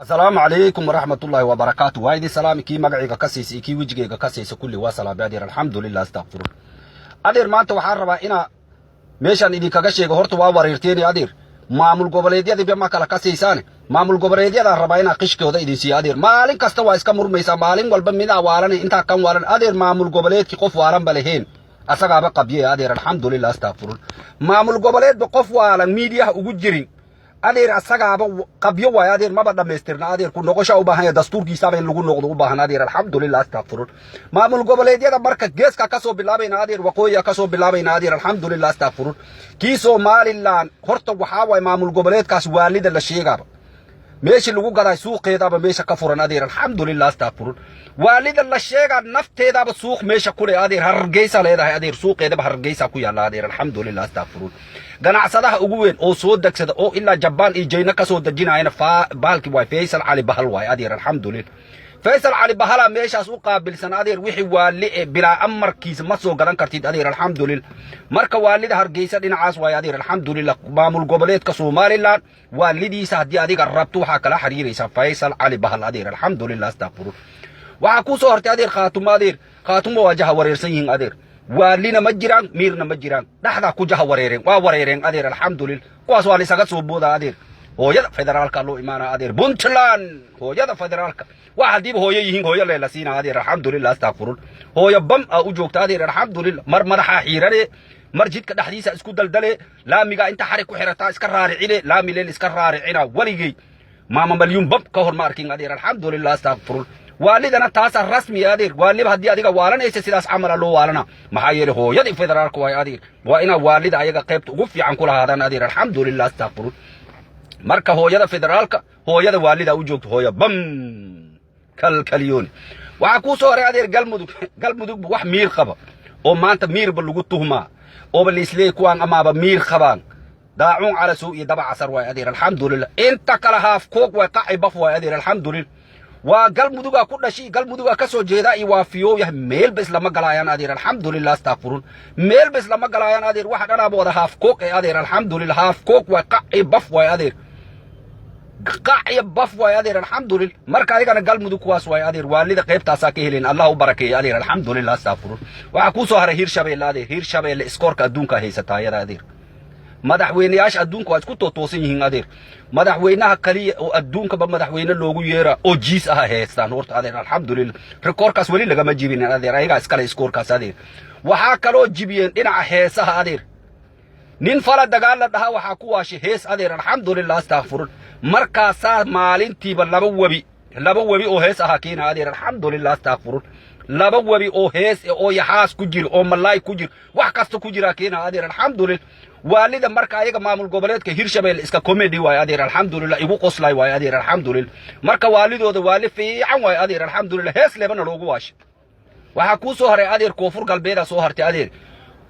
السلام عليكم ورحمة الله وبركاته. وايدي سلامي كي مقعيقا كسيسي كي وجيقا كسيسي كل واسلا بادير الحمد لله استغفر. أدير ما أنت وحاربا إنا ميشان إدي كاكشيقا هورتو واوريرتيني أدير maamul goboleedyada bima kala ka siisaan maamul goboleedyada raba ina qishkooda idin si adeer maalin kasta waa iska murmaysa maalin walba mid awaalan inta kan waalan adeer maamul goboleedki qof waalan balaheen asagaaba qabiye adeer alxamdulillah astaghfirun maamul goboleed qof waalan media ugu jirin adeer asagaaba qabiyo way adeer maba dhameystirna adeer ku noqosha u baahan dastuurkiisa in lagu noqdo u baahan adeer alxamdulillah astaghfirun maamul goboleedyada marka geeska ka soo bilaabayna adeer waqooyiga ka soo bilaabayna adeer alxamdulillah astaghfirun kii Somaliland horta waxa way maamul goboleedkaas waalida la sheegaba meeshii lagu gaday suuqeedaba meesha ka furan adeer alxamdulillah astaghfirun waalida la sheega nafteedaba suuq meesha ku leeyahay adeer hargeysa leedahay adeer suuqeedaba hargeysa ku yaala adeer alxamdulillah astaghfirun ganacsadaha ugu weyn oo soo dagsada oo ilaa Japan iyo China ka soo dajinayna baalki way Faisal Ali Bahal way adeer alxamdulillah Faisal Ali Bahal meeshaas u qaabilsan adeer wixii waali bila amarkiisa ma soo garan kartid adeer alxamdulillah marka waalida hargeysa dhinacaas way adeer alxamdulillah maamul goboleedka Somaliland waalidiisa hadii adiga rabto waxa kala xiriiraysa Faisal Ali Bahal adeer alxamdulillah astaghfirun waxa ku soo hortay adeer khaatumo wajaha wareersan yihiin adeer waalina ma jiraan miirna ma jiraan dhaxda ku jaha wareereen waa wareereen adeer alxamdulillah kuwaas waa isaga soo booda adeer hooyada federaalka loo imaana adeer Puntland hooyada federaalka waxa diib hooyo yihiin hooyo leela siina adeer alxamdulillah astaghfirun hooyo bam u joogta adeer alxamdulillah mar madaxa xiirane mar jidka dhaxdiisa isku daldale laamiga inta xarig ku xirata iska raaricine laami leel iska raaricina waligay maama malyuun bab ka hor ma arkin adeer alxamdulillah astaghfirun waalidana taas rasmi adeer waalib hadii adiga waalanaysa sidaas amal loo waalana maxaa yeelay hooyada federaalka way adeer waa ina waalida ayaga qaybta ugu fiican ku lahaadaan adeer alxamdulillah astaghfirun marka hooyada federaalka hooyada waalida u joogto hooyo bam kalkaliyoon waxa ku soo horay adeer galmudug wax miir qaba oo maanta miirba lagu tuhmaa oo balislee kuwan amaaba miir qabaan daacun ala suu iyo daba casar way adeer alxamdulillah inta kala haaf koog way qacay baf way adeer alxamdulillah waa galmuduga ku dhashi galmuduga ka soo jeeda iyo waafiyo yahay meel bas lama galayaan adeer alxamdulillah astaghfirun meel bas lama galayaan adeer waxa dhanaaba wada haaf koog ee adeer alxamdulillah haaf koog way qacay baf way adeer قاعي بف واي أدير الحمد لله مركا يجانا قلب مدو كواس واي أدير والد قيب تاساكي هلين الله وبركة أدير الحمد لله استغفر وعكو سهر هير شبه أدير هير شبه الإسكور كأدونك هي ستاير أدير مدحوينياش أدونك واسكو توتوسين هين أدير مدحوينها كلي أدونك بمدحوين اللوجو يرا أو جيس هيستان ورت أدير الحمد لله ريكور كاس ولي لقى ما جيبين أدير أيها إسكال إسكور كاس أدير وحاكلو جيبين إن هيسها أدير نين فلا دقالة ده وحكواش هيس أدير الحمد لله استغفر مركا سا مالنتي بلبوبي او هيس هاكين أدير الحمد لله استغفر لبوبي او هيس او يحاس كجير او ملاي كجير وحكاستو كجير هاكين أدير الحمد لله والد مركا ايغا مامول غوبليد كهيرشبيل اسكا كوميدي واي أدير الحمد لله ايغو قوسلاي واي أدير الحمد لله مركا والدود والد فيعن واي أدير الحمد لله هيس لبن لوغو واش waxa ku soo haray adeer koonfur galbeeda soo hartay adeer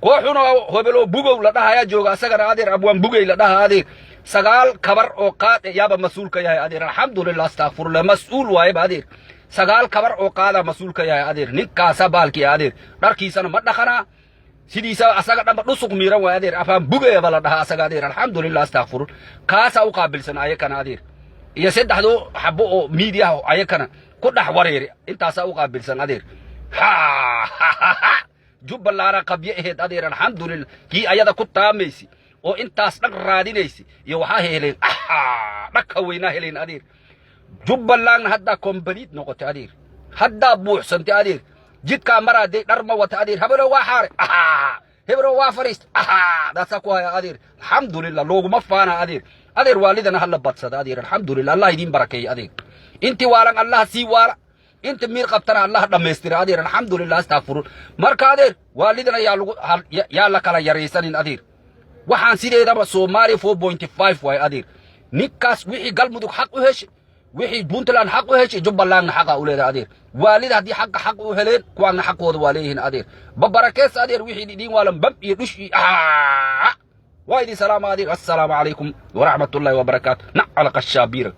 kooxuna hobelo bugow la dhahayaa jooga asagana adeer abwaan bugay la dhahaa adeer sagaal kabar oo qaad yaaba mas'uulka yahay adeer alxamdulillah astaghfirullah mas'uul waaye adeer sagaal kabar oo qaada mas'uulka yahay adeer ninkaasa baalkii adeer dharkiisana ma dhaqana sidiisa asaga dhanba dhusuq miiran waaye adeer afaan bugay la dhahaa asaga adeer alxamdulillah astaghfirullah kaasa u qaabilsan ayakana adeer iyo saddexdo xabo oo media ayakana ku dhax wareeri intaasa u qaabilsan adeer jubbaland qabiye aheed adeer alxamdulillah kii ayada ku taameysi oo intaas dhaq raadinaysi iyo waxa heleen dhaka weyna heleen adeer jubbaland hadda complete noqotay adeer hadda buuxsantay adeer jidka maraaday dharma wata adeer hablo waa xaare hebro waa fariist daasa ku haya adeer alxamdulillah looguma faana adeer waalidana hal badsada adeer alxamdulillah allah idin barakeey adeer inti waalan allah si waala انت مير قبطنا الله دمستر أدير الحمد لله استغفر مركا أدير والدنا يا لك على يريسان أدير وحان سيدي دابا سومالي 4.5 واي أدير نيكاس وحي قلب مدوك حق وهش وحي بونتلان حق وهش جبالان حق أولاد أدير والد هدي حق وهلين كوان حق ودواليهن أدير ببركيس أدير وحي دين والم بب يدوشي وايدي سلام أدير السلام عليكم ورحمة الله وبركاته نعلق الشابير